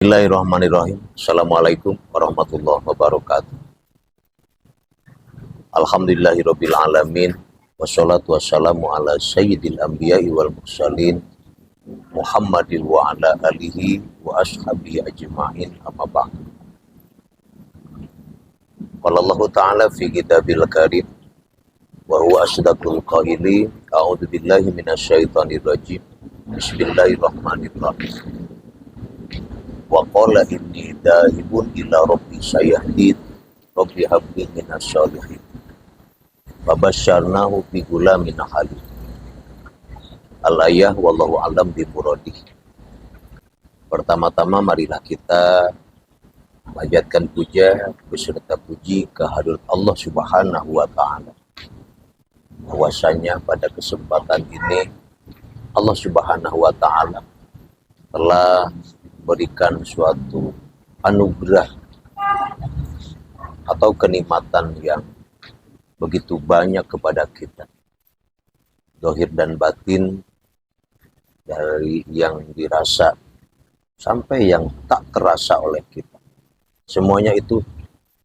Bismillahirrahmanirrahim. Assalamualaikum warahmatullahi wabarakatuh. Alhamdulillahirabbil alamin. Wassalatu wassalamu ala sayyidil anbiya'i wal mursalin Muhammadin wa ala alihi wa ashabihi ajma'in, amma ba'd. Qala Allah ta'ala fi kitabil karim wa huwa asdaqul qailin. A'udzu billahi minasyaitonir rajim. Bismillahirrahmanirrahim. Wa qala inni dahibun ila rabbi sayahdin rabbi habli minas sholihin fabasyarnahu bi gulamin halim. Al-ayah wallahu alam bi muradih. Pertama-tama marilah kita panjatkan puja beserta puji kehadirat Allah Subhanahu wa taala. Bahwasanya pada kesempatan ini Allah Subhanahu wa taala telah berikan suatu anugerah atau kenikmatan yang begitu banyak kepada kita, zahir dan batin, dari yang dirasa sampai yang tak terasa oleh kita. Semuanya itu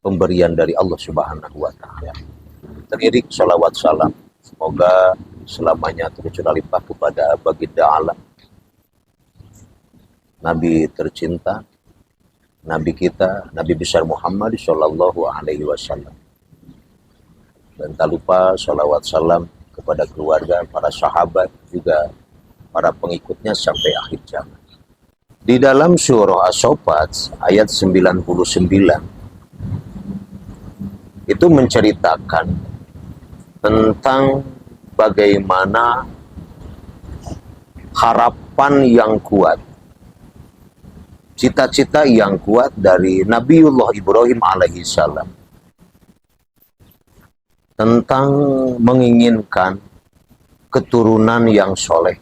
pemberian dari Allah Subhanahu wa taala. Teriring sholawat salam semoga selamanya tercurah limpah kepada baginda alam, Nabi tercinta, Nabi kita, Nabi besar Muhammad Shallallahu Alaihi Wasallam. Dan tak lupa sholawat salam kepada keluarga, para sahabat, juga para pengikutnya sampai akhir zaman. Di dalam surah As-Saffat ayat 99 itu menceritakan tentang bagaimana harapan yang kuat, cita-cita yang kuat dari Nabiullah Ibrahim alaihissalam tentang menginginkan keturunan yang soleh.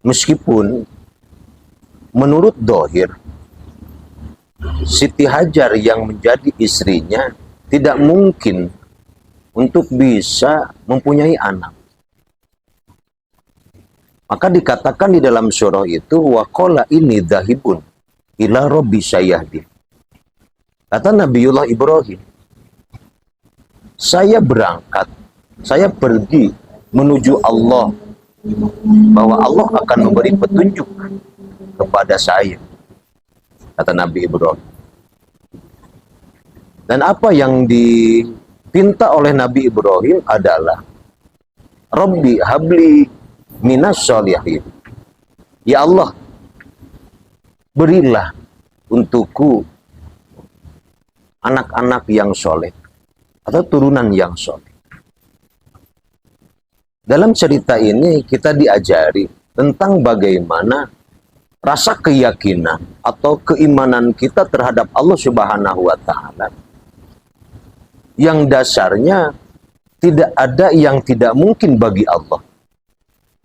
Meskipun menurut dohir Siti Hajar yang menjadi istrinya tidak mungkin untuk bisa mempunyai anak. Maka dikatakan di dalam surah itu, wa qala inni dhahibun ila rabbi sayahdin. Kata Nabiullah Ibrahim, saya berangkat, saya pergi menuju Allah, bahwa Allah akan memberi petunjuk kepada saya, kata Nabi Ibrahim. Dan apa yang dipinta oleh Nabi Ibrahim adalah Rabbi habli minas sholihin. Ya Allah, berilah untukku anak-anak yang soleh atau turunan yang soleh. Dalam cerita ini kita diajari tentang bagaimana rasa keyakinan atau keimanan kita terhadap Allah Subhanahu wa taala, yang dasarnya tidak ada yang tidak mungkin bagi Allah.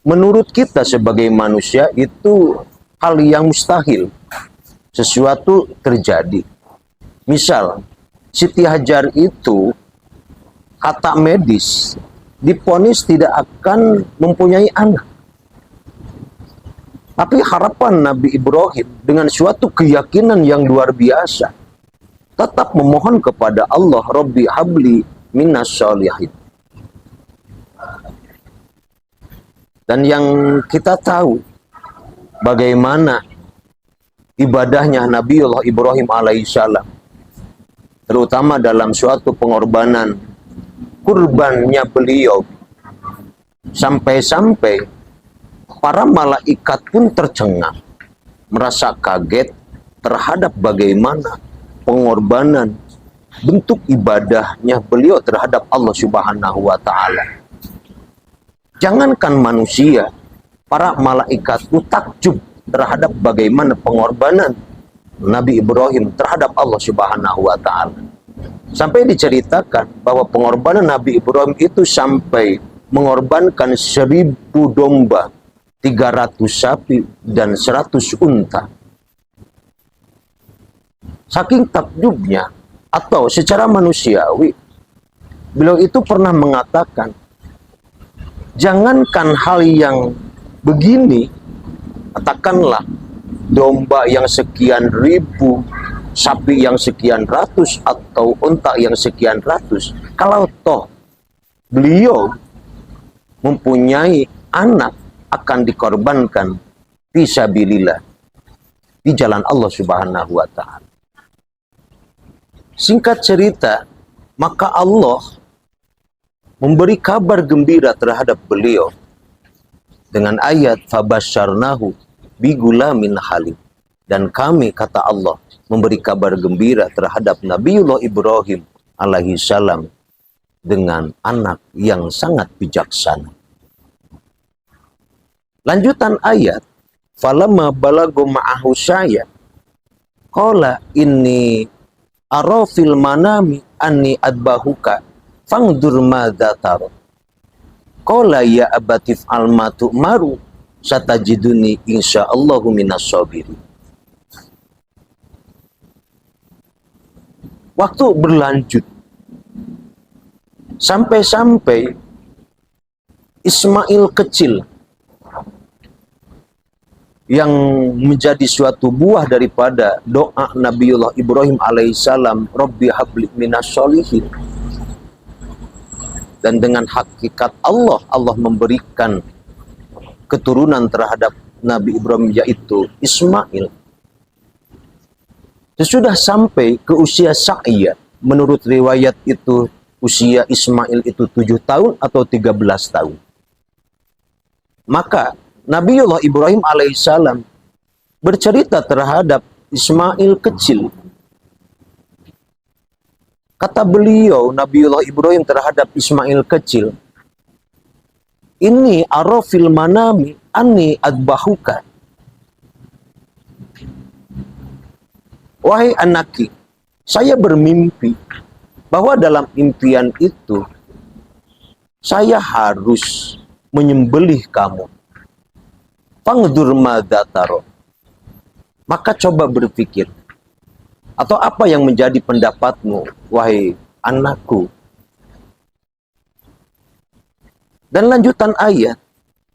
Menurut kita sebagai manusia itu hal yang mustahil sesuatu terjadi. Misal Siti Hajar itu kata medis diponis tidak akan mempunyai anak. Tapi harapan Nabi Ibrahim dengan suatu keyakinan yang luar biasa tetap memohon kepada Allah, Rabbi habli minas sholihin. Dan yang kita tahu bagaimana ibadahnya Nabiullah Ibrahim alaihissalam, terutama dalam suatu pengorbanan kurbannya beliau, sampai-sampai para malaikat pun tercengang, merasa kaget terhadap bagaimana pengorbanan bentuk ibadahnya beliau terhadap Allah Subhanahu wa taala. Jangankan manusia, para malaikat itu takjub terhadap bagaimana pengorbanan Nabi Ibrahim terhadap Allah Subhanahu wa taala. Sampai diceritakan bahwa pengorbanan Nabi Ibrahim itu sampai mengorbankan 1000 domba, 300 sapi dan 100 unta. Saking takjubnya, atau secara manusiawi, beliau itu pernah mengatakan, jangankan hal yang begini, katakanlah domba yang sekian ribu, sapi yang sekian ratus, atau unta yang sekian ratus, kalau toh beliau mempunyai anak, akan dikorbankan fisabilillah, di jalan Allah Subhanahu wa Ta'ala. Singkat cerita, maka Allah memberi kabar gembira terhadap beliau dengan ayat fabasyarnahu bigulamin halim. Dan kami, kata Allah, memberi kabar gembira terhadap Nabiullah Ibrahim alaihi salam dengan anak yang sangat bijaksana. Lanjutan ayat, falamma balagu ma'ahu syaya qala inni ara fil manami anni adbahuka fangdur madza tara qala ya abatif al matu maru satajiduni insyaallahu minas sabirin. Waktu berlanjut sampai-sampai Ismail kecil yang menjadi suatu buah daripada doa Nabiullah Ibrahim alaihissalam, Rabbi habli minas sholihin. Dan dengan hakikat Allah memberikan keturunan terhadap Nabi Ibrahim, yaitu Ismail. Sesudah sampai ke usia Sa'iyah, menurut riwayat itu usia Ismail itu 7 tahun atau 13 tahun. Maka Nabiullah Ibrahim alaihissalam bercerita terhadap Ismail kecil. Kata beliau, Nabiullah Ibrahim terhadap Ismail kecil, ini arafil manami anni adbahuka. Wahai anakku, saya bermimpi bahwa dalam impian itu saya harus menyembelih kamu. Fangdur madza taro. Maka coba berpikir, atau apa yang menjadi pendapatmu, wahai anakku. Dan lanjutan ayat,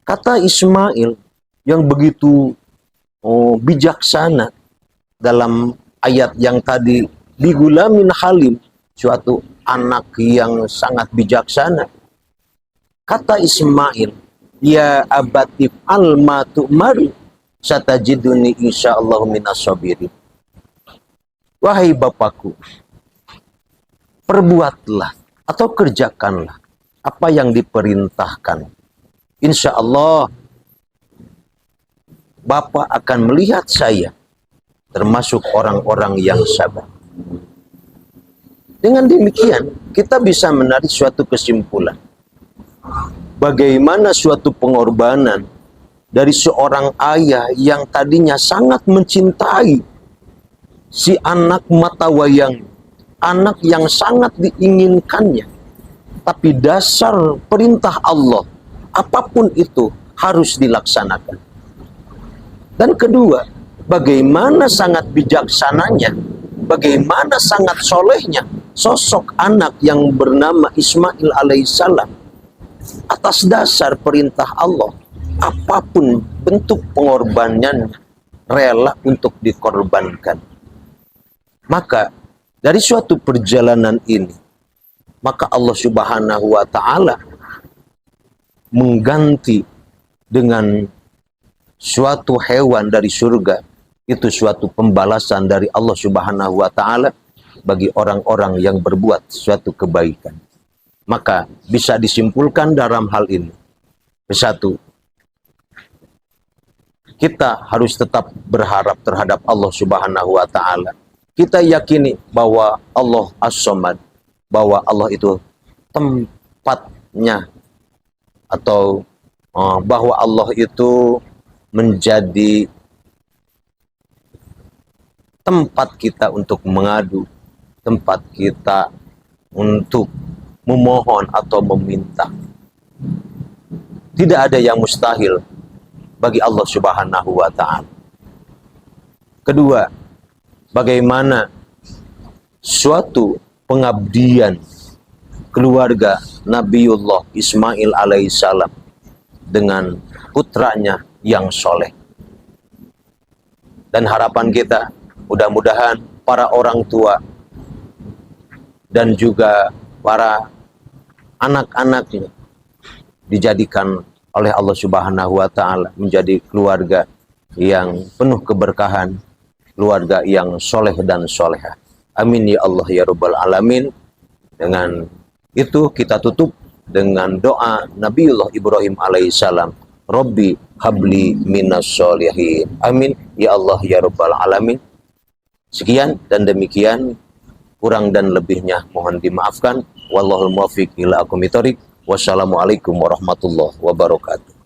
kata Ismail yang begitu bijaksana dalam ayat yang tadi, bigulamin halim, suatu anak yang sangat bijaksana. Kata Ismail, ya abatif alma tu'maru satajiduni insyaallah minas sabirin. Wahai bapakku, perbuatlah atau kerjakanlah apa yang diperintahkan. Insya Allah Bapak akan melihat saya termasuk orang-orang yang sabar. Dengan demikian, kita bisa menarik suatu kesimpulan. Bagaimana suatu pengorbanan dari seorang ayah yang tadinya sangat mencintai si anak mata wayang, anak yang sangat diinginkannya. Tapi dasar perintah Allah, apapun itu harus dilaksanakan. Dan kedua, bagaimana sangat bijaksananya, bagaimana sangat solehnya sosok anak yang bernama Ismail alaihissalam. Atas dasar perintah Allah, apapun bentuk pengorbanannya rela untuk dikorbankan. Maka dari suatu perjalanan ini, maka Allah Subhanahu wa Ta'ala mengganti dengan suatu hewan dari surga. Itu suatu pembalasan dari Allah Subhanahu wa Ta'ala bagi orang-orang yang berbuat suatu kebaikan. Maka bisa disimpulkan dalam hal ini, satu, kita harus tetap berharap terhadap Allah Subhanahu wa Ta'ala. Kita yakini bahwa Allah As-Samad, bahwa Allah itu tempatnya, atau bahwa Allah itu menjadi tempat kita untuk mengadu, tempat kita untuk memohon atau meminta. Tidak ada yang mustahil bagi Allah Subhanahu wa Ta'ala. Kedua, bagaimana suatu pengabdian keluarga Nabiullah Ismail alaihissalam dengan putranya yang soleh. Dan harapan kita, mudah-mudahan para orang tua dan juga para anak-anaknya dijadikan oleh Allah Subhanahu wa Ta'ala menjadi keluarga yang penuh keberkahan, keluarga yang soleh dan soleha. Amin ya Allah ya Rabbal Alamin. Dengan itu kita tutup dengan doa Nabiullah Ibrahim alaihissalam, Rabbi habli minas sholihin. Amin ya Allah ya Rabbal Alamin. Sekian dan demikian, kurang dan lebihnya mohon dimaafkan. Wallahul muwaffiq ila aqwamit thoriq. Wassalamualaikum warahmatullahi wabarakatuh.